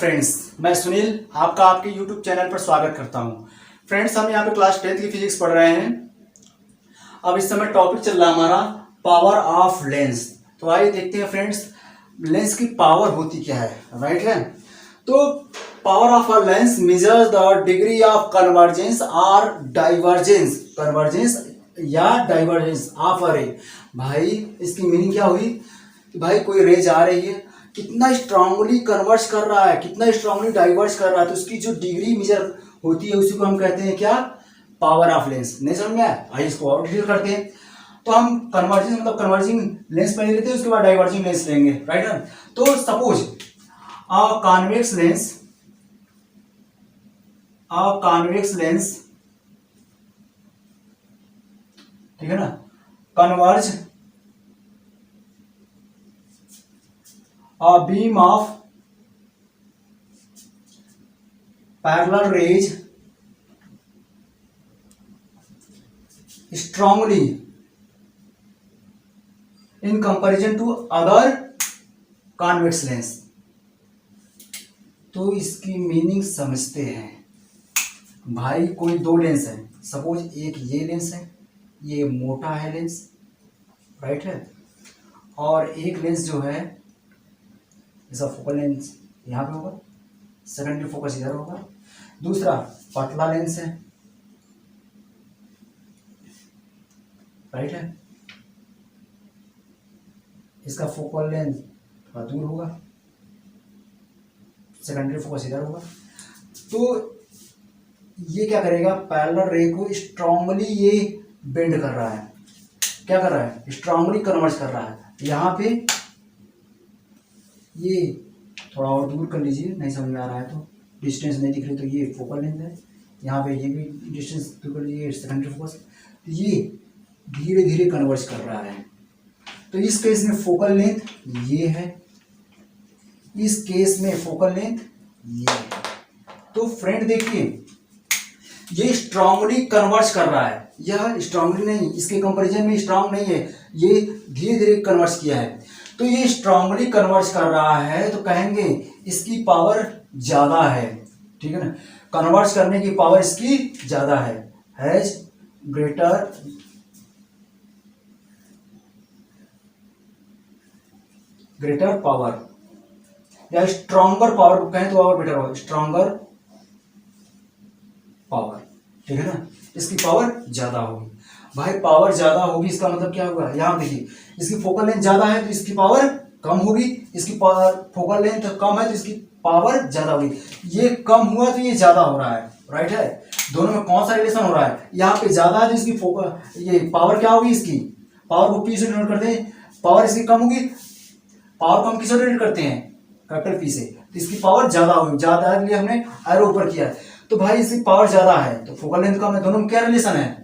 Friends, मैं सुनील आपका आपके YouTube चैनल पर स्वागत करता हूं। फ्रेंड्स, हम यहाँ पे क्लास 10th की फिजिक्स पढ़ रहे हैं। अब इस समय टॉपिक चल रहा है हमारा पावर ऑफ लेंस। तो आइए देखते हैं फ्रेंड्स, लेंस की पावर होती क्या है। राइट है, तो power of a lens measures the degree of convergence और डाइवर्जेंस, कन्वर्जेंस या डाइवर्जेंस ऑफ अ रे। भाई इसकी मीनिंग क्या हुई कि भाई कोई रे जा रही है, कितना स्ट्रांगली कन्वर्स कर रहा है, कितना स्ट्रांगली डाइवर्स कर रहा है, तो उसकी जो डिग्री मेजर होती है उसी को हम कहते हैं क्या, पावर ऑफ लेंस। नहीं समझ में आया? आइए इसको और डिटेल करते हैं। तो हम कन्वर्जिंग मतलब कन्वर्जिंग लेंस पहले लेते हैं, उसके बाद डाइवर्जिंग लेंस लेंगे। राइट है, तो सपोज अ कॉन्वेक्स लेंस, ठीक है ना, converge a beam of parallel rays strongly in comparison to other convex lens। तो इसकी मीनिंग समझते हैं। भाई कोई दो लेंस है, सपोज एक ये लेंस है, ये मोटा है लेंस, राइट है, और एक लेंस जो है इसका फोकल लेंस यहाँ पे होगा, सेकेंडरी फोकस इधर होगा। दूसरा पतला लेंस है, राइट है, इसका फोकल लेंस थोड़ा दूर होगा, सेकेंडरी फोकस इधर होगा। तो ये क्या करेगा, पैरेलल रे को स्ट्रांगली ये बेंड कर रहा है, क्या कर रहा है, स्ट्रांगली कन्वर्ट कर रहा है। यहाँ पे ये थोड़ा और दूर कर लीजिए, नहीं समझ में आ रहा है तो, डिस्टेंस नहीं दिख रही तो ये फोकल लेंथ है, यहाँ पे ये भी डिस्टेंस दूर कर लीजिए, सेकेंडरी फोकस। तो ये धीरे धीरे कन्वर्ज कर रहा है। तो इस केस में फोकल लेंथ ये है, इस केस में फोकल लेंथ ये है। तो फ्रेंड देखिए, ये स्ट्रांगली कन्वर्ज कर रहा है, यह स्ट्रांगली नहीं, इसके कंपैरिजन में स्ट्रांग नहीं है, ये धीरे धीरे कन्वर्ज किया है। तो ये स्ट्रांगली कन्वर्ज कर रहा है, तो कहेंगे इसकी पावर ज्यादा है, ठीक है ना, कन्वर्ज करने की पावर इसकी ज्यादा है, हैज ग्रेटर पावर, या स्ट्रॉन्गर पावर को कहें तो और बेटर होगा, स्ट्रॉन्गर पावर, ठीक है ना, इसकी पावर ज्यादा होगी। भाई पावर ज्यादा होगी इसका मतलब क्या होगा, यहां देखिए, इसकी फोकल लेंथ ज्यादा है तो इसकी पावर कम होगी, इसकी पावर फोकल लेंथ कम है तो इसकी पावर ज्यादा होगी। ये कम हुआ तो ये ज्यादा हो रहा है, राइट है, दोनों में कौन सा रिलेशन हो रहा है, यहाँ पे ज्यादा है तो इसकी फोकल, ये पावर क्या होगी, इसकी पावर को पी से डिनोट करते हैं, पावर इसकी कम होगी, पावर को हम किससे डिनोट करते हैं, कैपिटल पी से, तो इसकी पावर ज्यादा होगी, ज्यादा के लिए हमने एरो ऊपर किया है। तो भाई इसकी पावर ज्यादा है तो फोकल लेंथ कम है, दोनों में क्या रिलेशन है,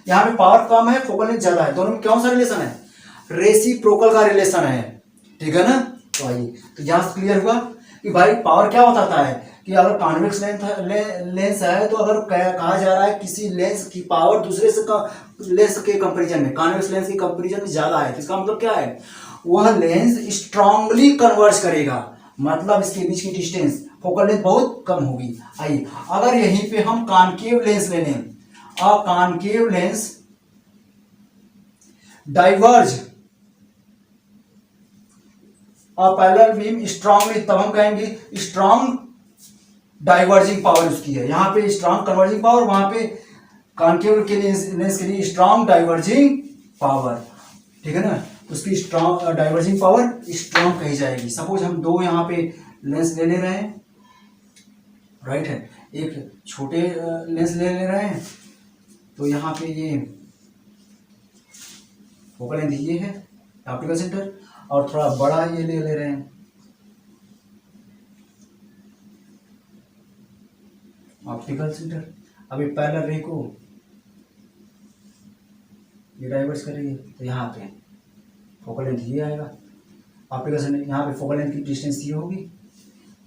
यहाँ पे पावर कम है, फोकल लेंथ ज्यादा है, दोनों में कौन सा रिलेशन है, रेसिप्रोकल का रिलेशन है, ठीक है ना। तो आइए, तो यहां से क्लियर हुआ कि भाई पावर क्या बताता है कि अगर कॉन्वेक्स लेंस है तो अगर कहा जा रहा है किसी लेंस की पावर दूसरे से लेंस के कंपैरिजन में, कॉन्वेक्स लेंस के कंपैरिजन में ज्यादा है, तो इसका मतलब क्या है, वह लेंस स्ट्रांगली कन्वर्ज करेगा, मतलब इसके बीच की डिस्टेंस फोकल लेंथ बहुत कम होगी। आइए, अगर यहीं पे हम कॉनकेव लेंस ले लें, a concave lens diverge a parallel beam strongly, तब हम कहेंगे स्ट्रांग डाइवर्जिंग पावर उसकी है, यहाँ पे स्ट्रांग कन्वर्जिंग पावर, वहां पे कॉनकेव के लेंस के लिए स्ट्रांग डाइवर्जिंग पावर, ठीक है ना, उसकी स्ट्रांग डाइवर्जिंग पावर स्ट्रांग कही जाएगी। सपोज हम दो यहाँ पे लेंस ले रहे हैं, राइट है, एक छोटे लेंस ले रहे हैं, तो यहाँ पे ये फोकल लेंथ ये है ऑप्टिकल सेंटर, और थोड़ा बड़ा ये ले रहे हैं ऑप्टिकल सेंटर। अभी पैरेलल रे को ये डाइवर्स करेंगे तो यहाँ पे फोकल लेंथ ये आएगा, ऑप्टिकल सेंटर, यहाँ पे फोकल लेंथ की डिस्टेंस ये होगी,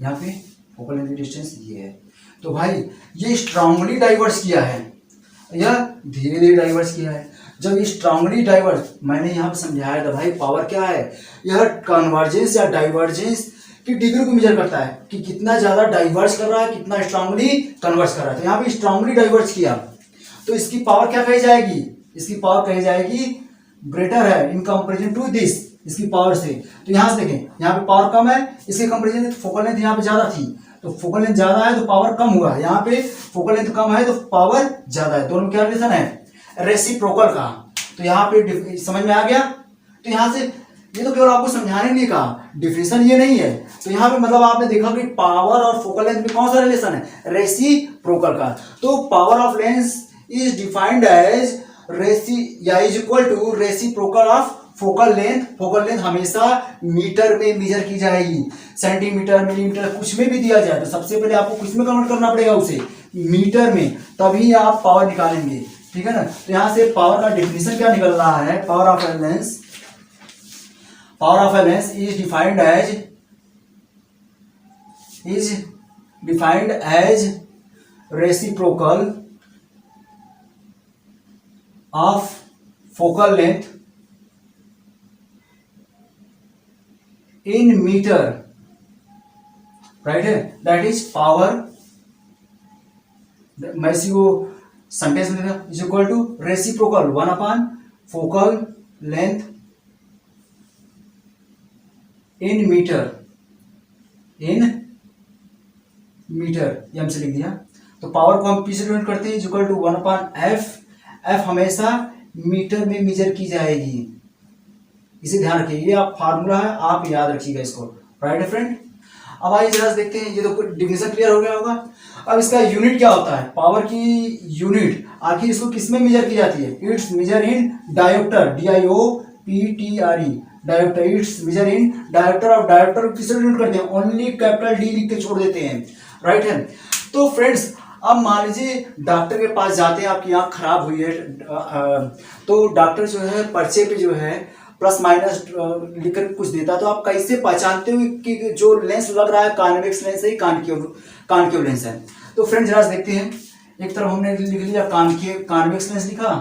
यहाँ पे फोकल लेंथ की डिस्टेंस ये है। तो भाई ये स्ट्रांगली डाइवर्स किया है या धीरे धीरे डाइवर्स किया है। जब ये स्ट्रांगली डाइवर्स, मैंने यहाँ पे समझाया था भाई पावर क्या है, यह कन्वर्जेंस या डाइवर्जेंस कि डिग्री को मेजर करता है कि कितना ज्यादा डाइवर्स कर रहा है, कितना स्ट्रांगली कन्वर्स कर रहा है। तो यहाँ पे स्ट्रांगली डाइवर्स किया तो इसकी पावर क्या कही जाएगी, इसकी पावर कही जाएगी ग्रेटर है इन कंपेरिजन टू दिस, इसकी पावर से। तो यहाँ से देखें, यहाँ पे पावर कम है, इसके कंपेरिजन फोकल लेंथ यहाँ पे ज्यादा थी, तो फोकल लेंथ ज्यादा है तो पावर कम हुआ, यहाँ पे फोकल लेंथ कम है तो पावर ज्यादा है। दोनों क्या रिलेशन है, रेसिप्रोकल का। तो यहाँ पे समझ में आ गया। तो यहाँ से ये तो केवल आपको समझाने के लिए कहा, डिफिनेशन ये नहीं है। तो यहाँ पे मतलब आपने देखा कि पावर और फोकल लेंथ में कौन सा रिलेशन है, रेसिप्रोकल का। तो power of lens is defined as is equal to reciprocal of focal length. Focal length हमेशा मीटर में मेजर की जाएगी, सेंटीमीटर मिलीमीटर कुछ में भी दिया जाए तो सबसे पहले आपको कुछ में कन्वर्ट करना पड़ेगा उसे, मीटर में, तभी आप पावर निकालेंगे, ठीक है ना। तो यहाँ से पावर का डेफिनेशन क्या निकल रहा है, power of a lens, power of a lens is defined as reciprocal of focal length in metre, right है, दैट इज पावर, मैं इसी को सेंटेंस में देना, is equal to reciprocal 1 upon focal length in metre, ये हमसे लिख दिया। तो पावर को हम पी से डिनोट करते हैं, is equal to 1 upon F. F हमेशा मीटर में मेजर की जाएगी, इसे ध्यान रखिए, ये आप फार्मूला है, आप याद रखिएगा इसको, राइट है फ्रेंड। अब आइए जरा देखते हैं, ये तो डिफिनेशन क्लियर हो गया होगा। अब इसका यूनिट क्या होता है, पावर की यूनिट आखिर इसको किसमें मेजर की जाती है, it's measure in dioptre, DIOPTRE, dioptre, it's measure in dioptre. Of dioptre किससे डिनोट करते हैं, ओनली कैपिटल D लिख के छोड़ देते हैं, राइट है। तो फ्रेंड्स अब मान लीजिए डॉक्टर के पास जाते हैं, आपकी आंख खराब हुई है, तो डॉक्टर जो है पर्चे पे जो है प्लस माइनस लिखकर कुछ देता, तो आप कैसे पहचानते हो कि जो लेंस लग रहा है कॉन्वेक्स लेंस है, कॉनकेव लेंस है। तो फ्रेंड्स जरा देखते हैं, एक तरफ हमने लिख लिया कॉन्वेक्स लेंस लिखा,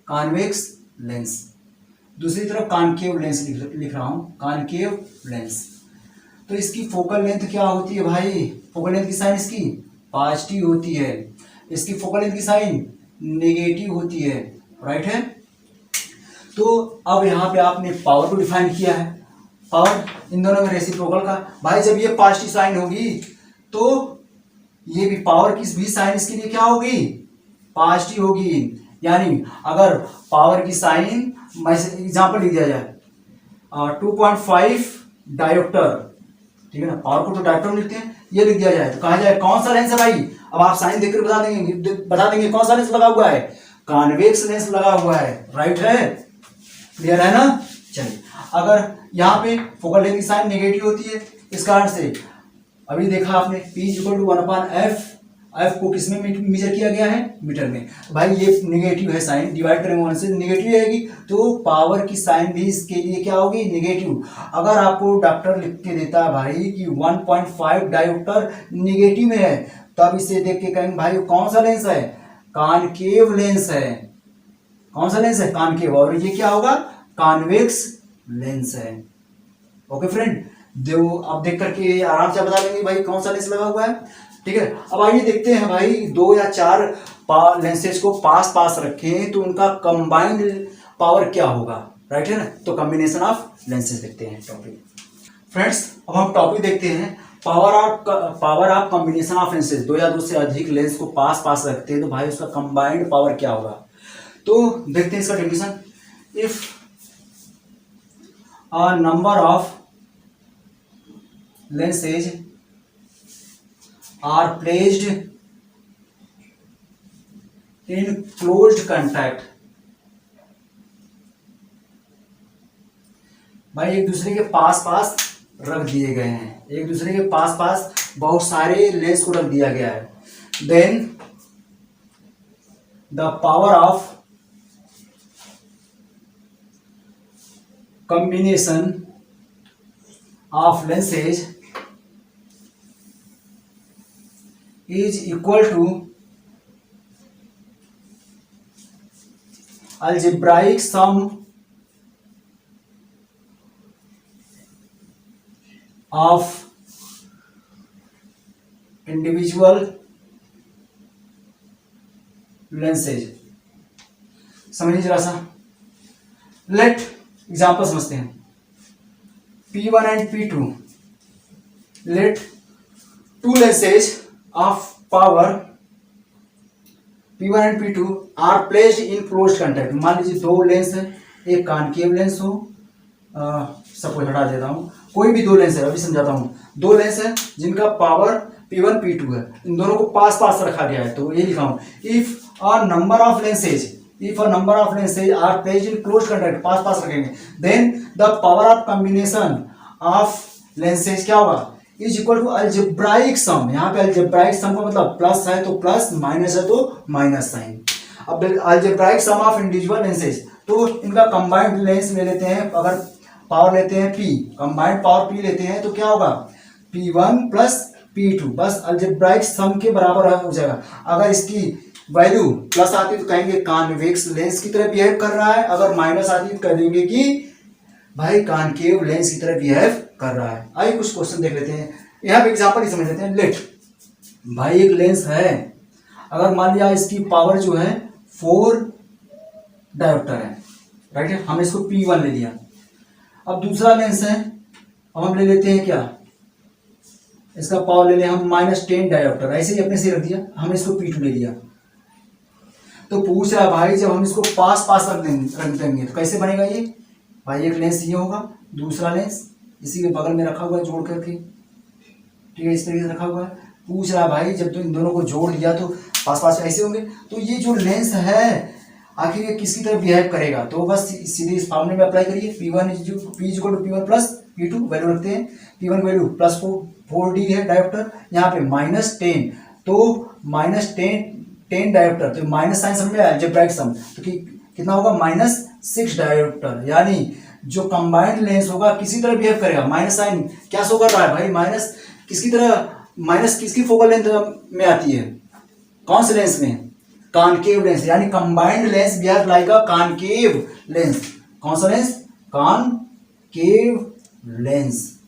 कॉन्वेक्स लेंस, दूसरी तरफ कॉनकेव लेंस लिख रहा हूं, कॉनकेव लेंस। तो इसकी फोकल लेंथ क्या होती है भाई, फोकल लेंथ की साइन इसकी पॉजिटिव होती है, इसकी फोकल लेंथ की साइन नेगेटिव होती है, राइट है। तो अब यहाँ पे आपने पावर को डिफाइन किया है, पावर इन दोनों में रेसिप्रोकल का। भाई जब ये पॉजिटिव साइन होगी तो ये भी पावर की भी साइन इसके लिए क्या होगी, पॉजिटिव होगी। यानी अगर पावर की साइन, एग्जाम्पल लिख दिया जाए 2.5 डायोप्टर, ठीक है ना, पावर को तो डायोप्टर लिखते हैं, ये लिख दिया जाए तो कहा जाए कौन सा लेंस है भाई। अब आप साइन देखकर बता देंगे कौन सा लेंस लगा हुआ है, कॉन्वेक्स लेंस लगा हुआ है, राइट है, क्लियर है ना। चलिए अगर यहाँ पे फोकल लेंथ की साइन नेगेटिव होती है, इस कारण से अभी देखा आपने P equal to 1 upon F, F को किसमें मेजर किया गया है, मीटर में। तो भाई ये नेगेटिव है साइन, डिवाइड करेंगे 1 से नेगेटिव आएगी, तो पावर की साइन भी इसके लिए क्या होगी, नेगेटिव। अगर आपको डॉक्टर लिख के देता है भाई कि 1.5 डायोप्टर नेगेटिव में है, तब इसे देख के कहेंगे भाई कौन सा लेंस है, कॉनकेव लेंस है, कौन सा लेंस है, कॉनकेव, और ये क्या होगा, कॉन्वेक्स लेंस है। ओके फ्रेंड, अब देख करके आराम से बता देंगे भाई कौन सा लेंस लगा हुआ है, ठीक है। अब आइए देखते हैं भाई 2 या 4 लेंसेज को पास पास रखें तो उनका कंबाइंड पावर क्या होगा, राइट है ना। तो कॉम्बिनेशन ऑफ लेंसेज देखते हैं टॉपिक। फ्रेंड्स अब हम टॉपिक देखते हैं, power of combination of lenses. 2 या 2 से अधिक लेंस को पास पास रखते हैं तो भाई उसका कंबाइंड पावर क्या होगा। तो देखते हैं इसका definition, if a number of lenses are placed in closed contact, भाई एक दूसरे के पास पास रख दिए गए हैं, एक दूसरे के पास पास बहुत सारे लेंस को रख दिया गया है, then the power of combination of lenses is equal to algebraic sum of individual lenses. समझिए जरा सा, लेट एग्जाम्पल समझते हैं। P1 and P2, let two lenses of power P1 and P2 are placed in closed contact। मान लीजिए दो lens है, एक कॉनकेव लेंस हो, सबको हटा देता हूँ, कोई भी दो लेंस है, अभी समझाता हूँ। दो लेंस है जिनका पावर P1 P2 है, इन दोनों को पास पास रखा गया है, तो ये लिखा हूँ, if a number of lenses are placed in close contact, पास पास रखेंगे, then the power of combination of lenses क्या होगा, is equal to algebraic sum. यहाँ पे अल्जेब्राइक सम का मतलब प्लस है तो प्लस, माइनस है तो माइनस साइन। अब algebraic sum of individual lenses, तो इनका कंबाइंड लेंस ले लेते हैं, अगर पावर लेते हैं P, कंबाइंड पावर P लेते हैं तो क्या होगा, P1 प्लस P2, बस अल्जेब्राइक सम के बराबर हो जाएगा। अगर इसकी वैल्यू प्लस आती है तो कहेंगे कॉन्वेक्स लेंस की तरह बिहेव कर रहा है, अगर माइनस आती है तो कह देंगे कि भाई कॉनकेव लेंस की तरह बिहेव कर रहा है। आइए कुछ क्वेश्चन देख लेते हैं, यहाँ पे एग्जांपल ही समझ लेते हैं। लेट भाई एक लेंस है, अगर मान लिया इसकी पावर जो है 4 डायोप्टर है, राइट है, हमने इसको P1 ले लिया। अब दूसरा लेंस है, अब हम ले लेते हैं क्या, इसका पावर ले लिया हम -10 डायोप्टर, ऐसे ही अपने से रख दिया, हमने इसको P2 ले लिया। तो पूछ रहा है भाई जब हम इसको पास पास रख देंगे तो कैसे बनेगा ये, भाई एक लेंस ये होगा, दूसरा लेंस इसी के बगल में रखा हुआ है जोड़ करके, ठीक है, इस तरीके से रखा हुआ है। पूछ रहा है भाई जब तो इन दोनों को जोड़ दिया तो पास पास ऐसे होंगे, तो ये जो लेंस है आखिर ये किसकी तरह बिहेव करेगा, तो बस सीधे इस फॉर्मूले में अप्लाई करिए। P1 P1 plus P2 value रखते हैं, P1 वैल्यू प्लस 4D है डायोप्टर, यहाँ पे -10, तो -10 डायोप्टर, तो माइनस साइन समझ में आया, अल्जेब्राइक सम, तो कितना होगा -6 डायोप्टर, यानी जो कंबाइंड लेंस होगा किसी तरह बिहेव करेगा। माइनस साइन क्या शो कर रहा है भाई, माइनस किसकी तरह, माइनस किसकी फोकल लेंथ में आती है, कौन से लेंस में, कॉनकेव लेंस, यानी combined lens behave like a concave lens. कौन सा lens, concave lens.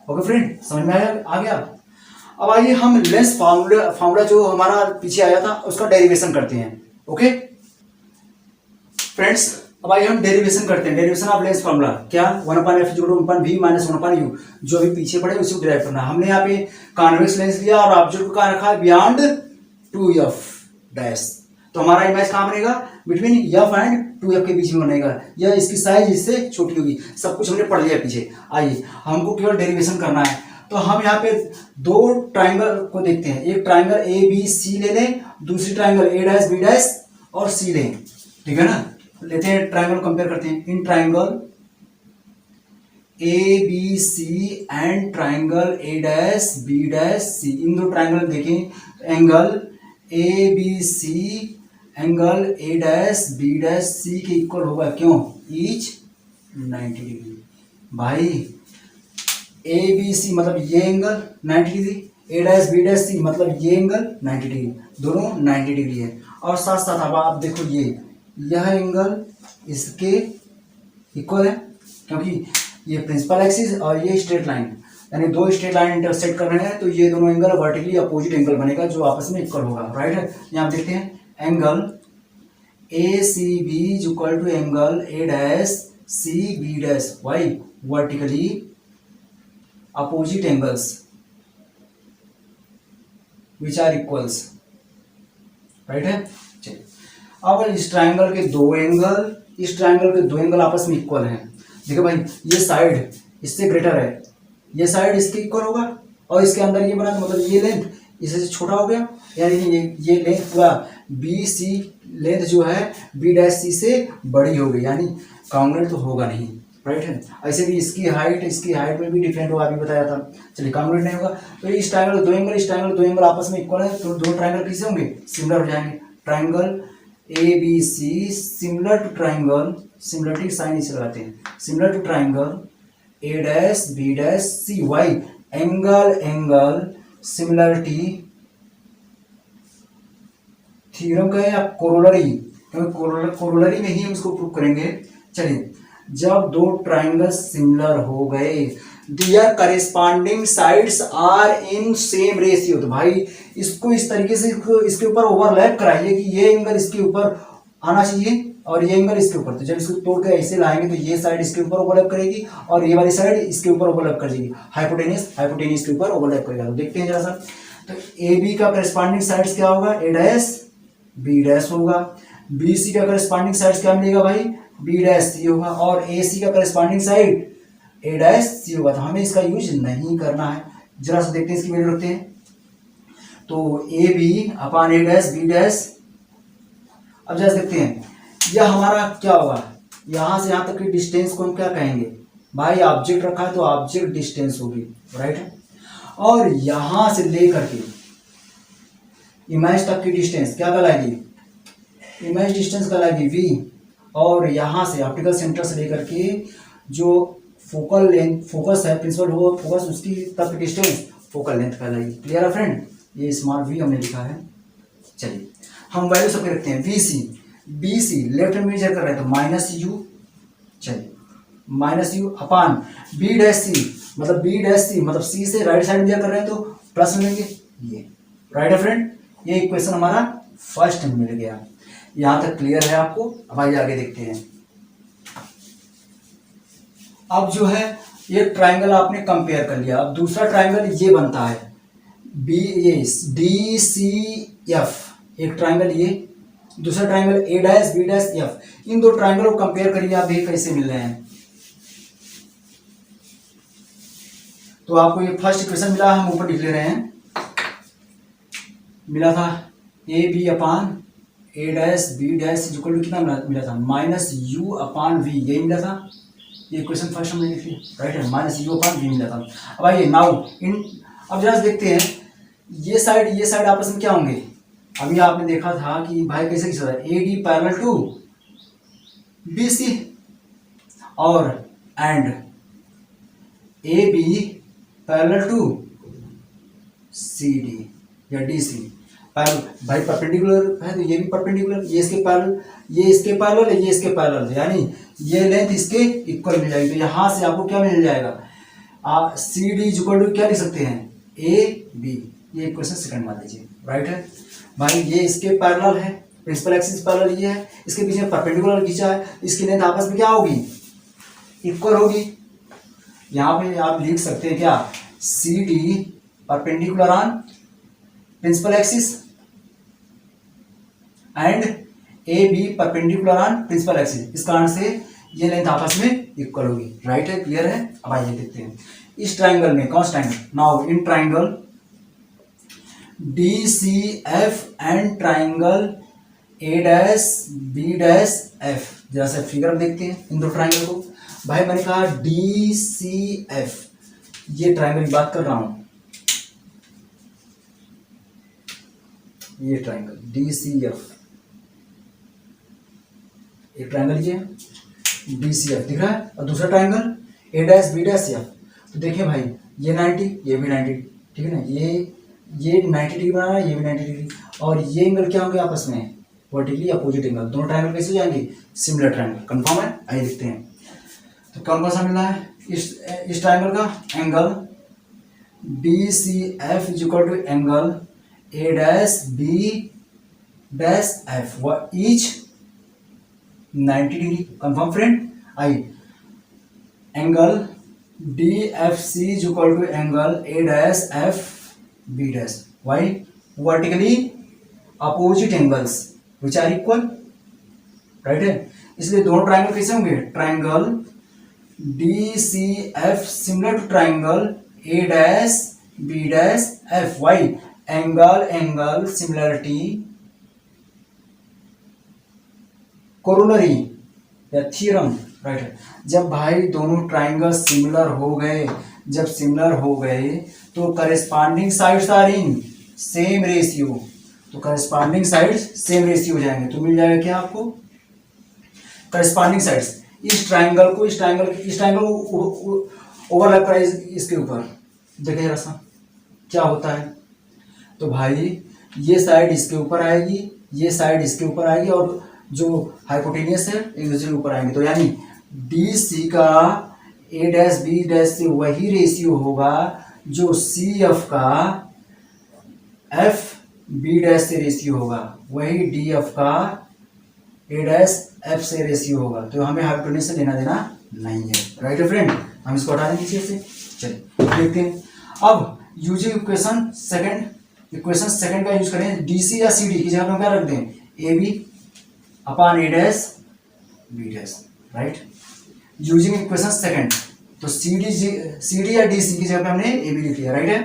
Okay friend, समझ में आ गया। अब आइए हम लेंस फार्मूला जो हमारा पीछे आया था उसका डेरिवेशन करते हैं। ओके फ्रेंड्स, अब आइए हम डेरिवेशन करते हैं, डेरिवेशन ऑफ लेंस फार्मूला क्या, 1/f = 1/v - 1/u, जो अभी पीछे पड़े उसी को डिराइव करना है। हमने यहाँ पे कॉन्वेक्स लेंस लिया और ऑब्जेक्ट को कहाँ रखा है, बियॉन्ड 2f डैश, तो हमारा इमेज कहाँ बनेगा, बिटवीन f एंड 2f के बीच में बनेगा, या इसकी साइज इससे छोटी होगी। सब कुछ हमने पढ़ लिया पीछे। आइए हमको केवल डेरिवेशन करना है, तो हम यहाँ पे दो ट्राइंगल को देखते हैं, एक ट्राइंगल ABC ले लें, दूसरी ट्राइंगल A' B' और C लें, ठीक है ना। लेते हैं ट्राइंगल कंपेयर करते हैं, in triangle ABC and triangle A', B', C, इन दो ट्राइंगल देखें, angle ABC angle A', B', C के इक्वल होगा, क्यों, ईच 90 डिग्री। भाई ABC मतलब ये angle 90 degree, A', B', C मतलब ये एंगल 90 डिग्री, दोनों 90 डिग्री है। और साथ साथ अब आप देखो यह एंगल इसके इक्वल है, क्योंकि ये प्रिंसिपल एक्सिस और ये स्ट्रेट लाइन, यानी दो स्ट्रेट लाइन इंटरसेक्ट कर रहे हैं, तो ये दोनों एंगल वर्टिकली अपोजिट एंगल बनेगा जो आपस में इक्वल होगा, राइट है। यहाँ देखते हैं angle ACB = angle A', by vertically opposite angles which are equals, right है। चलिए अब इस ट्राइंगल के दो एंगल आपस में इक्वल हैं। देखो भाई ये साइड इससे ग्रेटर है, ये साइड इसके इक्वल होगा, और इसके अंदर ये बना तो मतलब ये लेंथ इससे छोटा हो गया, यानी ये लेंथ पूरा BC लेंथ जो है B', से बड़ी हो गई, यानी कॉन्ग्रुएंट तो होगा नहीं, राइट है। ऐसे भी इसकी हाइट में भी डिफरेंट होगा, अभी बताया था। चलिए कॉन्ग्रुएंट नहीं होगा, तो इस ट्राइंगल दो एंगल आपस में इक्वल है, तो दो ट्राइंगल कैसे होंगे, सिमिलर हो जाएंगे। Triangle ABC similar to triangle, similarity sign इसे लगाते हैं, similar to triangle A', B', C, by angle similarity theorem का है या कोरोलरी, क्योंकि कोरोलरी में ही हम इसको प्रूव करेंगे। चलिए जब दो ट्राइंगल सिमिलर हो गए, their corresponding sides are in same ratio. तो भाई इसको इस तरीके से इसके ऊपर ओवरलैप कराइए कि ये एंगल इसके ऊपर आना चाहिए और ये एंगल इसके ऊपर। तो जब इसको तोड़ के ऐसे लाएंगे तो ये साइड इसके ऊपर ओवरलैप करेगी और ये वाली साइड इसके ऊपर ओवरलैप करेगी, हाइपोटेनियस के ऊपर ओवरलैप करेगा। तो देखते हैं जरा सा। तो ए बी का करेस्पॉन्डिंग साइड्स क्या होगा, ए डैश बी डैश होगा। बी सी का करेस्पॉन्डिंग साइड्स क्या मिलेगा भाई, बी डैश सी होगा। और ए सी का करेस्पॉन्डिंग साइड ए डैश सी होगा। तो हमें इसका यूज नहीं करना है। जरा सा देखते हैं, इसकी वैल्यू रखते हैं। तो A B upon A dash B dash. अब जरा देखते हैं यह हमारा क्या होगा, यहां से यहां तक की डिस्टेंस को हम क्या कहेंगे भाई, ऑब्जेक्ट रखा है तो ऑब्जेक्ट डिस्टेंस होगी, राइट। और यहां से लेकर के इमेज तक की डिस्टेंस क्या कहलाएगी, इमेज डिस्टेंस कहलाएगी वी। और यहां से ऑप्टिकल सेंटर से लेकर के जो फोकल लेंथ फोकस है, प्रिंसिपल हो फोकस, उसकी तक डिस्टेंस फोकल लेंथ कहलाएगी। क्लियर है फ्रेंड, ये स्मॉल वी हमने लिखा है। चलिए हम वैल्यू सबके रखते हैं। V C, B C left में मेजर कर रहे हैं तो माइनस यू, चलिए minus u upon B dash C, मतलब बी डैश सी मतलब सी से राइट साइड मेजर कर रहे हैं तो प्लस में लेंगे ये, राइट है फ्रेंड। ये इक्वेशन हमारा फर्स्ट मिल गया। यहां तक क्लियर है आपको। अब आइए आगे देखते हैं। अब जो है ये ट्राइंगल आपने कंपेयर कर लिया। अब दूसरा ट्राइंगल ये बनता है बी ये डी सी एफ, एक ट्राइंगल ये, दूसरा triangle A dash B dash F. इन दो ट्राइंगलों को कंपेयर करिए आप, ये कैसे मिल रहे हैं। तो आपको ये फर्स्ट इक्वेशन मिला, हम ऊपर लिख ले रहे हैं। मिला था A B upon A dash B dash equal to कितना मिला था, माइनस यू अपान वी, यही मिला था। ये इक्वेशन फर्स्ट हमने लिख लिया, राइट है, माइनस यू अपान वी मिला था। अब आइए नाउ इन, अब जरा देखते हैं ये साइड आपस में क्या होंगे। अभी आपने देखा था कि भाई कैसे किया था, A D parallel to B C और and A B parallel to C D या डी सी। भाई परपेंडिकुलर है तो ये भी परपेंडिकुलर, ये इसके पैरेलल, ये इसके पैरेलल है, ये इसके पैरेलल है, यानी ये लेंथ इसके इक्वल मिल जाएगी। तो यहां से आपको क्या मिल जाएगा, सी डी इक्वल टू क्या लिख सकते हैं, ए बी। ये इक्वेशन सेकंड मान लीजिए, राइट है भाई। ये इसके पैरेलल है, प्रिंसिपल एक्सिस पैरेलल ये है, इसके पीछे परपेंडिकुलर खींचा है, इसकी लेंथ आपस में क्या होगी, इक्वल होगी। यहाँ पे आप लिख सकते हैं क्या, C D perpendicular on principal axis and A B perpendicular on principal axis. इस कारण से ये लेंथ आपस में इक्वल होगी, राइट है, क्लियर है। अब आइए देखते हैं इस ट्राइंगल में, कौन सा triangle, now in triangle D C F and triangle A dash B dash F. जरा सा फिगर देखते हैं इन दो ट्राइंगल को। भाई मैंने कहा डी सी एफ, ये ट्राइंगल की बात कर रहा हूं, ये ट्राइंगल डी सी एफ, एक ट्राइंगल ये डी सी एफ दिख रहा है, और दूसरा triangle A dash B dash F. तो देखिए भाई ये 90, ये भी 90, ठीक है ना, ये 90 डिग्री बना रहा है, ये भी 90 डिग्री, और ये एंगल क्या होंगे आपस में, वर्टिकली अपोजिट एंगल। दोनों ट्राइंगल कैसे हो जाएंगे, सिमिलर ट्राइंगल, कंफर्म है। आइए देखते हैं तो कौन कौन सा मिल रहा है इस ट्राइंगल का angle D C F is equal to angle A dash B dash F, व ईच 90 डिग्री, कंफर्म फ्रेंड। आइए angle D F C is equal to angle A dash F B dash, by vertically opposite angles which are equal, right है। इसलिए दोनों triangle कैसे होंगे, triangle D C F similar to triangle A dash B dash F, by angle similarity corollary या theorem, right है। जब भाई दोनों ट्राइंगल सिमिलर हो गए, जब सिमिलर हो गए तो corresponding sides are in same ratio, तो करेस्पॉन्डिंग साइड्स सेम रेशियो हो जाएंगे। तो मिल जाएगा क्या आपको, करेस्पॉन्डिंग साइड्स इस ट्राइंगल को ओवरलैप कराइए इसके ऊपर, देखिए जरा सा क्या होता है। तो भाई ये साइड इसके ऊपर आएगी, ये साइड इसके ऊपर आएगी, और जो हाइपोटेनियस है एक दूसरे के ऊपर आएंगे। तो यानी डी सी का ए डैश बी डैश से वही रेशियो होगा जो सी एफ का एफ बी डैश से रेशियो होगा, वही डी एफ का ए डैश एफ से रेशियो होगा। तो हमें हाइपोटेन्यूज से लेना देना नहीं है, राइट है फ्रेंड। हम इसको हटा देंगे नीचे से। चलिए देखते हैं अब यूजिंग इक्वेशन सेकंड का यूज करें। डीसी या सीडी की जगह पे हम क्या रख दें, A B upon A dash B dash, right. Using equation second, तो सीडी या डीसी की जगह पे हमने ए बी लिख लिया, राइट है,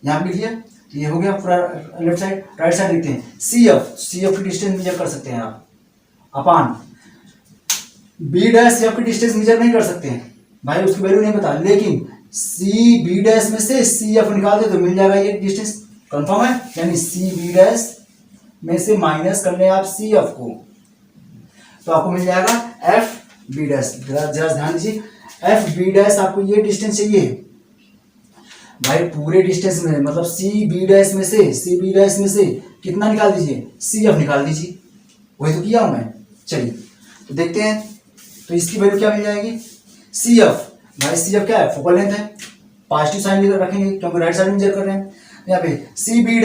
यहाँ पे लिख लिया। तो ये हो गया पूरा लेफ्ट साइड। राइट साइड लिखते हैं सी एफ की डिस्टेंस मेजर कर सकते हैं आप, अपॉन बी डैश एफ की डिस्टेंस मेजर नहीं कर सकते हैं भाई, उसकी वैल्यू नहीं पता, लेकिन सी बी डैश में से सी एफ निकाल दे तो मिल जाएगा ये डिस्टेंस, कंफर्म है। यानी सी बी डैश में से माइनस कर ले आप सी एफ को, तो आपको मिल जाएगा एफ बी डैश। जरा ध्यान दीजिए, एफ बी डैश आपको ये डिस्टेंस चाहिए भाई, पूरे डिस्टेंस में मतलब सी बी डैश में से कितना निकाल दीजिए, सी एफ निकाल दीजिए, वही तो किया हूं मैं। चलिए तो देखते हैं, तो इसकी वैल्यू क्या मिल जाएगी, सी एफ भाई, सी एफ क्या है, फोकल लेंथ है, पॉजिटिव साइन रखेंगे क्योंकि राइट साइड में मेजर कर रहे हैं। यहाँ पे सी बी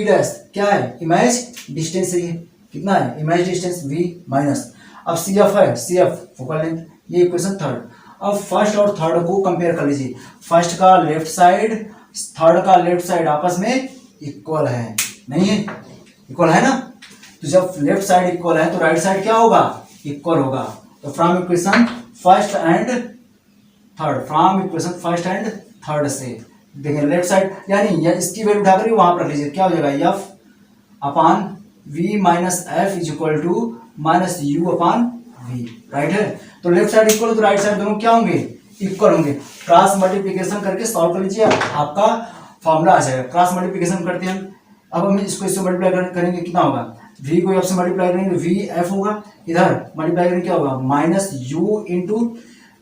डैश क्या है, इमेज डिस्टेंस है, ये कितना है, इमेज डिस्टेंस v माइनस, अब सी एफ है, सी एफ फोकल लेंथ, ये इक्वेशन थर्ड। अब फर्स्ट और थर्ड को कंपेयर कर लीजिए, फर्स्ट का लेफ्ट साइड थर्ड का लेफ्ट साइड आपस में इक्वल है, नहीं है, इक्वल है ना। तो जब लेफ्ट साइड इक्वल है तो राइट साइड क्या होगा, इक्वल होगा। तो from equation first and third से देखिए लेफ्ट साइड, यानी इसकी वैल्यू उठाकर वहां पर रख लीजिए, क्या हो जाएगा, F upon V minus F is equal to minus U upon V, right है। तो लेफ्ट साइड इक्वल तो राइट साइड दोनों क्या होंगे, इक्वल होंगे। क्रॉस मल्टीप्लिकेशन करके सॉल्व कर लीजिए, आपका फॉर्मूला आ जाएगा। क्रॉस मल्टीप्लिकेशन करते हैं अब हम इसको इससे मल्टीप्लाई करेंगे, कितना होगा, v को एफ से मल्टीप्लाई करेंगे वी एफ होगा, इधर मल्टीप्लाई करेंगे क्या होगा, minus U into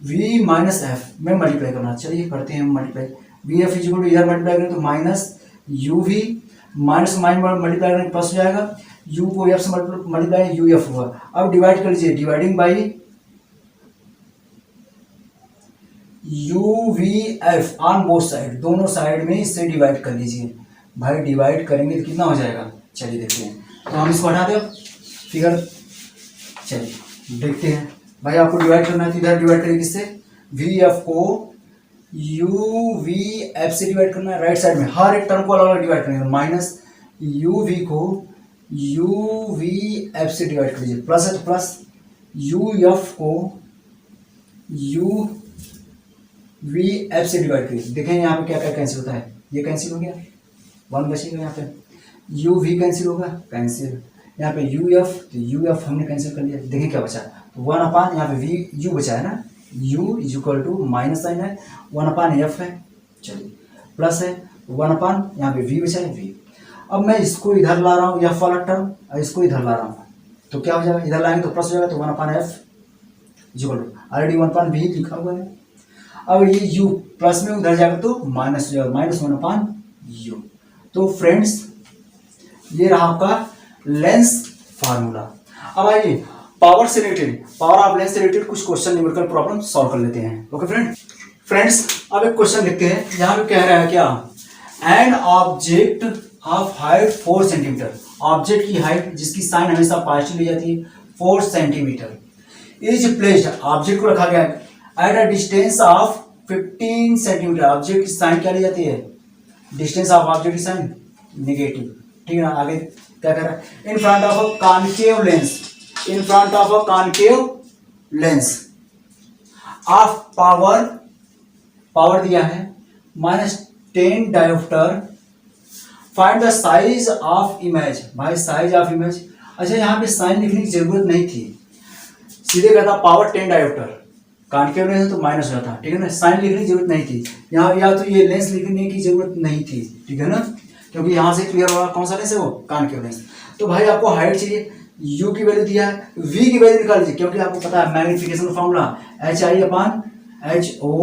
V minus F में मल्टीप्लाई करना। चलिए करते हैं हम multiply, V F is equal to इधर मल्टीप्लाई करें तो minus U V, minus multiply करेंगे प्लस हो जाएगा, u को f से मल्टीप्लाई यू एफ हुआ। अब डिवाइड कर लीजिए, dividing by you V F on both side, दोनों साइड में इससे डिवाइड कर लीजिए भाई, डिवाइड करेंगे तो कितना हो जाएगा, चलिए देखते हैं। तो हम इसको हटा दें फिगर, चलिए देखते हैं भाई, आपको डिवाइड करना है तो इधर डिवाइड करेंगे किससे, वी एफ को यू वी एफ से डिवाइड करना है, राइट साइड में हर एक टर्म को अलग अलग डिवाइड करेंगे, माइनस यू वी को यू वी एफ से डिवाइड कर लीजिए, प्लस है तो प्लस यू एफ को यू वी एफ से डिवाइड करिए। देखें यहाँ पे क्या क्या कैंसिल होता है, ये कैंसिल हो गया, वन बचेगा, यहाँ पे यू वी कैंसिल होगा, कैंसिल, यहाँ पे यू एफ, तो यू एफ हमने कैंसिल कर लिया, देखें क्या बचा, तो वन अपान यहाँ पे वी यू बचा है ना, u is equal to minus sign है, वन अपान एफ है, चलिए प्लस है, वन अपान यहाँ पे v बचा है v। अब मैं इसको इधर ला रहा हूँ एफ वाला टर्म, और इसको इधर ला रहा हूँ तो क्या हो जाएगा, इधर लाएंगे तो प्लस हो जाएगा, तो one upon F is equal to already one upon v लिखा हुआ है। अब ये u प्लस में उधर जाएगा तो माइनस हो जाएगा, माइनस वन अपान u। तो फ्रेंड्स ये रहा आपका लेंस फार्मूला। अब आइए पावर से रिलेटेड, पावर ऑफ लेंस से रिलेटेड कुछ क्वेश्चन न्यूमेरिकल प्रॉब्लम सॉल्व कर लेते हैं। ओके फ्रेंड्स अब एक क्वेश्चन लिखते हैं, यहाँ पे कह रहा है क्या, an object of height 4 centimetre, object की हाइट जिसकी साइन हमेशा पॉजिटिव ली जाती है 4 सेंटीमीटर, इज प्लेस्ड, ऑब्जेक्ट को रखा गया at a distance of 15 centimetre, object की साइन क्या ली जाती है, डिस्टेंस ऑफ ऑब्जेक्ट की साइन नेगेटिव, ठीक है ना। आगे क्या कर रहा है, in front of a concave lens, in front of a concave lens of power दिया है -10 dioptre, find the size of image, भाई साइज ऑफ इमेज, अच्छा यहाँ पे साइन लिखने की जरूरत नहीं थी, सीधे कहता पावर 10 डायोप्टर, कॉन्केव लेंस तो माइनस हो जाता, ठीक है ना, साइन लिखने की जरूरत नहीं थी यहाँ, या तो ये लेंस लिखने की जरूरत नहीं थी, ठीक है ना, क्योंकि यहाँ से क्लियर होगा कौन सा लेंस है वो, कॉन्केव लेंस। तो भाई आपको हाइट चाहिए, u की वैल्यू दिया है, v की वैल्यू निकाल लीजिए, क्योंकि आपको पता है magnification formula HI upon HO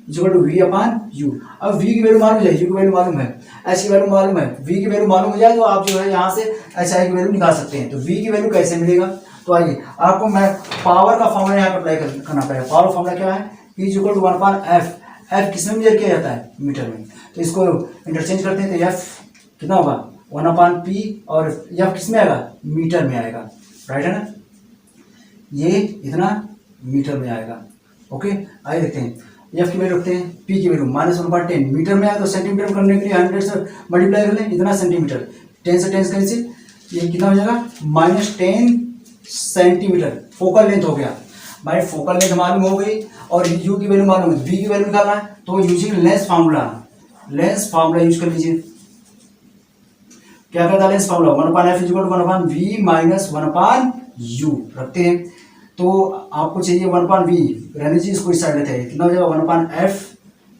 equal to V upon U। अब v की वैल्यू मालूम है, u की वैल्यू मालूम है, h की वैल्यू मालूम है, v की वैल्यू मालूम हो जाए तो आप जो है यहाँ से HI की वैल्यू निकाल सकते हैं। तो v की वैल्यू कैसे मिलेगा, तो आइए आपको मैं पावर का फॉर्मूला यहाँ पर अप्लाई करना पड़ेगा। पावर फॉर्मूला क्या है, P is equal to 1/f। f किस में मेजर किया जाता है? मीटर में। तो इसको इंटरचेंज करते हैं तो f कितना होगा? 1/p और f किस में आएगा? मीटर में आएगा, राइट है ना। ये इतना मीटर में आएगा। ओके, आइए देखते हैं f की वैल्यू रखते हैं, p की वैल्यू -1/10 मीटर में आया तो सेंटीमीटर में करने के लिए 100 से मल्टीप्लाई कर लें, इतना सेंटीमीटर, 10 से 10 कैंसिल, ये कितना हो जाएगा? -10 सेंटीमीटर फोकल लेंथ हो गया। भाई फोकल लेंथ मालूम हो गई और u की वैल्यू मालूम है, v की वैल्यू निकालना है तो यूजिंग लेंस फार्मूला यूज कर लीजिए। क्या कहता है lens formula? 1/f is equal to 1/v minus 1/u रखते हैं। तो आपको चाहिए 1/v, रहने चाहिए इसको इस साइड लेते हैं, कितना हो जाएगा? 1/f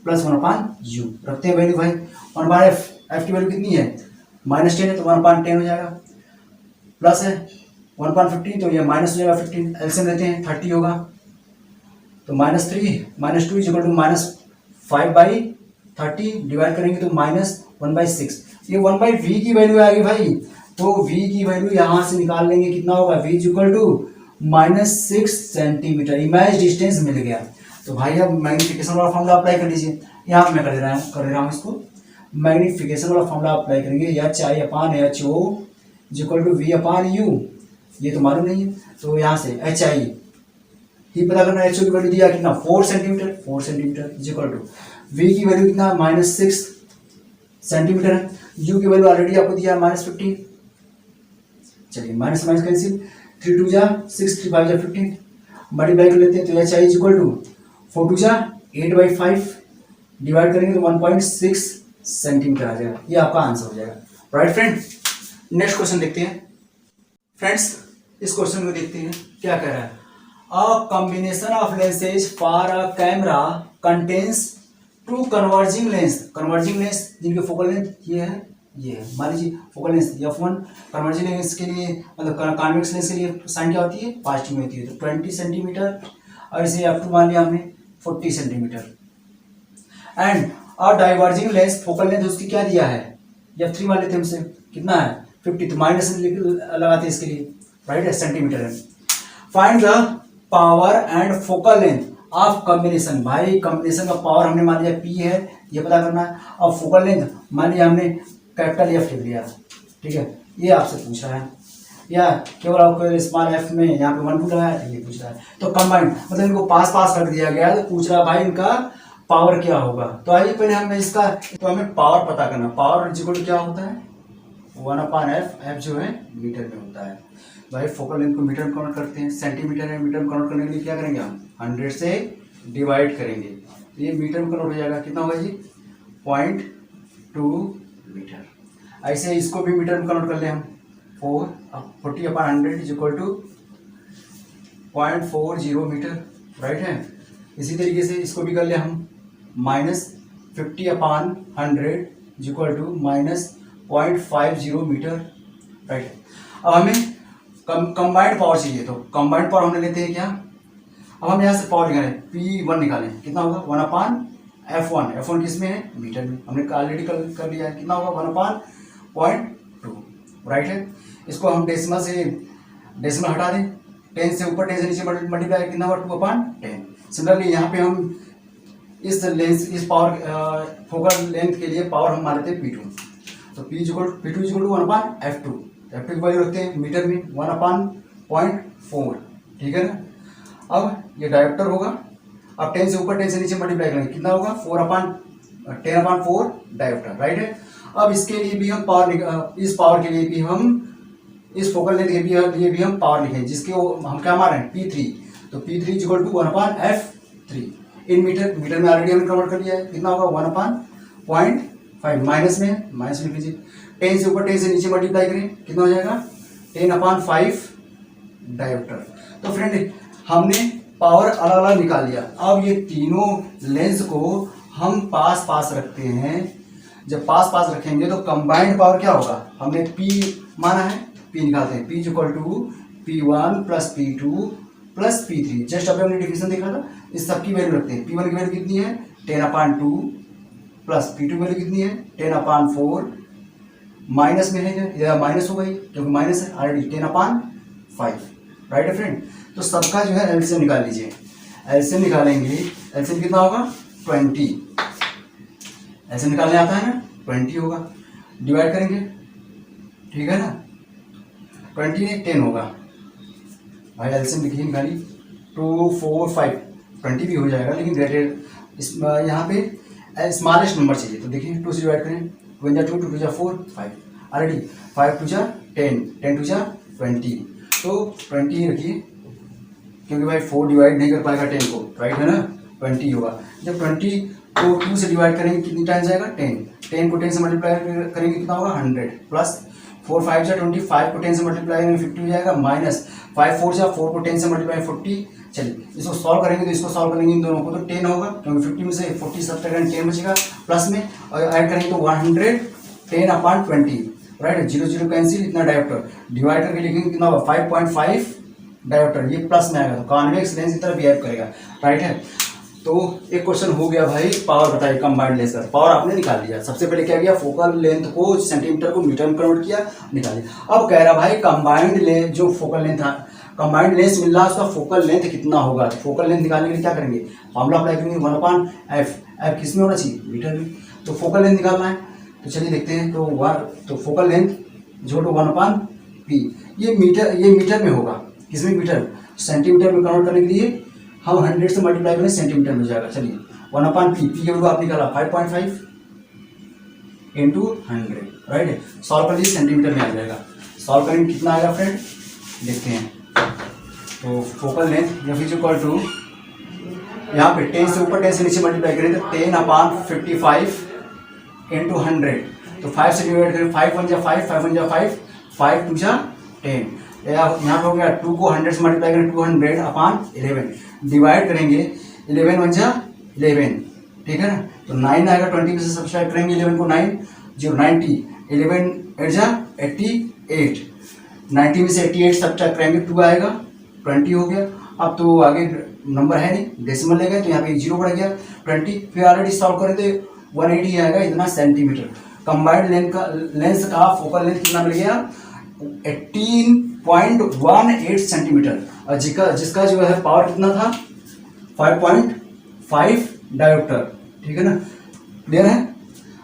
प्लस 1/u रखते हैं वैल्यू। भाई 1/f, f की वैल्यू कितनी है? -10 है तो 1/10 हो जाएगा, प्लस है 1/15 तो ये माइनस हो जाएगा 15, एलसीएम लेते हैं 30 होगा तो -3 -2 इज इक्वल टू -5/30 डिवाइड करेंगे तो -1/6। ये 1/v की वैल्यू आ गई भाई, तो v की वैल्यू यहाँ से निकाल लेंगे, कितना होगा? v is equal to -6 centimetre, image distance मिल गया। तो भाई अब मैग्नीफिकेशन वाला फॉर्मूला अप्लाई कर लीजिए। यहाँ मैं कर दे रहा हूँ इसको, मैग्नीफिकेशन वाला फॉर्मूला अप्लाई करेंगे, HI/HO is equal to V/U, ये तो मालूम नहीं है तो यहाँ से HI ही पता करना। HO की वैल्यू दिया कितना? 4 centimetre is equal to V की वैल्यू कितना? -6 सेंटीमीटर है, U की वैल्यू ऑलरेडी आपको दिया -15। चलिए माइनस माइनस कैंसिल, 3 2 जा 6, 3 5 जा 15, मल्टीप्लाई कर लेते हैं तो HI इज इक्वल टू 4 2 जा 8/5 डिवाइड करेंगे तो 1.6 सेंटीमीटर आ जाएगा। ये आपका आंसर हो जाएगा, राइट फ्रेंड। नेक्स्ट क्वेश्चन देखते हैं फ्रेंड्स। इस क्वेश्चन को देखते हैं क्या कह रहा है। A combination of lenses for a camera contains 2 converging lens जिनकी फोकल लेंथ ये है, मान लीजिए focal length f1, converging lens के लिए मतलब कॉन्वेक्स लेंस के लिए साइन क्या होती है? पॉजिटिव में होती है, तो 20 सेंटीमीटर, और इसे f2 मान लिया हमने 40 centimetre. And a diverging lens focal length उसकी क्या दिया है? f3 मान लेते हैं हमसे, कितना है? 50, तो माइनस लगाते हैं इसके लिए, राइट है, सेंटीमीटर है। Find the power and focal length of combination. भाई कॉम्बिनेशन का पावर हमने मान लिया P है, ये पता करना है, और फोकल लेंथ मान लिया हमने कैपिटल F लिख लिया, ठीक है। ये आपसे पूछ रहा है, या केवल आपको स्मॉल f में यहाँ पे 1 2 लगाया है, ये पूछ रहा है। तो कंबाइंड मतलब इनको पास पास रख दिया गया है, तो पूछ रहा है भाई इनका पावर क्या होगा। तो आइए पहले हमें इसका, तो हमें पावर पता करना। पावर इक्वल क्या होता है? 1/f, f जो है मीटर में होता है। भाई फोकल लेंथ को मीटर में कन्वर्ट करते हैं, सेंटीमीटर है, मीटर में कन्वर्ट करने के लिए क्या करेंगे हम? 100 से डिवाइड करेंगे, तो ये मीटर में कन्वर्ट हो जाएगा, कितना होगा जी? 0.2 मीटर। ऐसे इसको भी मीटर में कन्वर्ट कर ले हम, 40/100 is equal to 0.40 metre, right है। इसी तरीके से इसको भी कर ले हम, -50/100 is equal to -0.50 metre, right. अब हमें कंबाइंड पावर चाहिए, तो कंबाइंड पावर हमने लेते हैं क्या? अब हम यहाँ से पावर निकालें, P1 निकालें, कितना होगा? 1/f1, f1 किस में है? मीटर में, हमने ऑलरेडी कर लिया है, कितना होगा? 1/0.2, राइट है। इसको हम डेसिमल हटा दें, 10 से ऊपर 10 से नीचे मल्टीप्लाई, कितना होगा? 2/10। सिमिलरली यहाँ पे हम इस पावर फोकल लेंथ के लिए पावर हम मान लेते हैं P2, तो P2 equal to 1/f2, f2 की वैल्यू रखते हैं मीटर में 1/0.4, ठीक है ना। अब ये डायोप्टर होगा, अब 10 से ऊपर 10 से नीचे मल्टीप्लाई करेंगे, कितना होगा? 10/4 डायोप्टर, राइट है। अब इसके लिए भी हम पावर, इस पावर के लिए भी हम, इस फोकल लेंथ के लिए भी हम पावर लिखें, जिसके हम क्या मान रहे हैं? P3, तो P3 equal to 1/f3 in metre में ऑलरेडी हमने कन्वर्ट कर लिया है, कितना होगा? 1/0.5, माइनस में माइनस लिख लीजिए, 10 से ऊपर 10 से नीचे मल्टीप्लाई करें, कितना हो जाएगा? 10/5 डायोप्टर। तो फ्रेंड हमने पावर अलग अलग निकाल लिया। अब ये तीनों लेंस को हम पास पास रखते हैं। जब पास पास रखेंगे तो कंबाइंड पावर क्या होगा? हमने P माना है, P निकालते हैं, P equal to P1 plus P2 plus P3। Just अभी हमने डिफिनेशन देखा था, इस सब की वैल्यू रखते हैं। P1 की वैल्यू कितनी है? 10/2 प्लस P2 वैल्यू कितनी है? 10/4, माइनस में है या माइनस हो गई क्योंकि माइनस है ऑलरेडी, 10/5, राइट है फ्रेंड। तो सबका जो है एलसीएम निकाल लीजिए। एलसीएम निकालेंगे, एलसीएम कितना होगा 20, एलसीएम निकालने आता है ना 20 होगा, डिवाइड करेंगे, ठीक है ना, 20 नहीं 10 होगा भाई, एलसीएम लिखिए निकाली 2 4 5, 20 भी हो जाएगा लेकिन ग्रेटेड यहाँ पे स्मॉलेस्ट नंबर चाहिए, तो देखिए 2 से डिवाइड करें, 1 जा 2, 2 जा 4 5, ऑलरेडी 5 2 जा 10, 10 2 जा 20, तो 20 ही रखिए क्योंकि भाई 4 डिवाइड नहीं कर पाएगा 10 को, राइट है ना, 20 होगा। जब 20 को 2 से डिवाइड करेंगे कितनी टाइम्स जाएगा 10, 10 को 10 से मल्टीप्लाई करेंगे कितना होगा 100, प्लस 4 5 जा 20, 5 को 10 से मल्टीप्लाई करेंगे 50 हो जाएगा, माइनस 5 4 जा 4 को 10 से मल्टीप्लाई 40। चलिए इसको सॉल्व करेंगे तो इसको सॉल्व करेंगे इन दोनों को तो 10 होगा क्योंकि 50 में से 40 सब्ट्रैक्ट 10 बचेगा, प्लस में और ऐड करेंगे तो 110/20, राइट, 0 0 कैंसिल, इतना डायोप्टर, डिवाइड करके लिखेंगे कितना होगा 5.5 डायोप्टर, ये प्लस में आएगा तो कॉन्वेक्स लेंस की तरह बिहेव करेगा, राइट है। तो एक क्वेश्चन हो गया भाई, पावर बताइए कंबाइंड लेंस का, पावर आपने निकाल लिया, सबसे पहले क्या किया फोकल लेंथ को सेंटीमीटर को मीटर में कन्वर्ट किया, निकालिए। अब कह रहा भाई कंबाइंड लेंथ जो फोकल लेंथ था, कंबाइंड लेंस मिल रहा है उसका फोकल लेंथ कितना होगा, तो फोकल लेंथ निकालने के लिए क्या करेंगे, फॉर्मूला अप्लाई करेंगे 1/f, एफ किस में होना चाहिए मीटर में, तो फोकल लेंथ निकालना है, तो चलिए देखते हैं। तो फोकल लेंथ जो टू 1/p, ये मीटर में होगा, किसमें मीटर, सेंटीमीटर में कन्वर्ट करने के लिए हम 100 से मल्टीप्लाई करें सेंटीमीटर में जाएगा, चलिए 1/p, पी के आप निकाला 5.5 इंटू 100, राइट है, सॉल्व कर लीजिए सेंटीमीटर में आ जाएगा, सॉल्व करेंगे कितना आएगा फ्रेंड देखते हैं। तो फोकल लेंथ या फिर इक्वल टू यहाँ पे 10 से ऊपर 10 से नीचे मल्टीप्लाई करें तो 10/55 इंटू 100, तो 5 से डिवाइड करें, 5 1 जा 5, 5 1 जा 5, 5 2 जा 10, यहाँ पे हो गया 2 को 100 से मल्टीप्लाई करें 200/11, डिवाइड करेंगे 11 1 जा 11, ठीक है ना, तो 9 आएगा, 20 में से सब्सट्रैक्ट करेंगे 11 को 9 0 90, 11 8 जा 88, 90 में से 88 सब्ट्रैक्ट करेंगे 2 आएगा, 20 हो गया। अब तो आगे नंबर है नहीं, डेसिमल ले गए तो यहाँ पे 0 बढ़ गया 20, फिर ऑलरेडी सॉल्व करें तो 180 आएगा, इतना सेंटीमीटर। कंबाइंड लेंस का फोकल लेंथ कितना मिल गया 18.18 सेंटीमीटर, और जिसका जो है पावर कितना था 5.5 डायोप्टर, ठीक है ना, क्लियर है।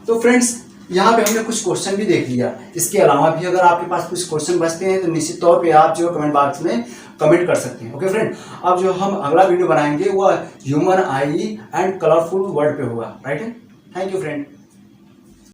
तो फ्रेंड्स यहाँ पे हमने कुछ क्वेश्चन भी देख लिया, इसके अलावा भी अगर आपके पास कुछ क्वेश्चन बचते हैं तो निश्चित तौर पे आप जो कमेंट बॉक्स में कमेंट कर सकते हैं, ओके फ्रेंड। अब जो हम अगला वीडियो बनाएंगे वो human I and colourful word पे होगा, राइट है। Thank you friend.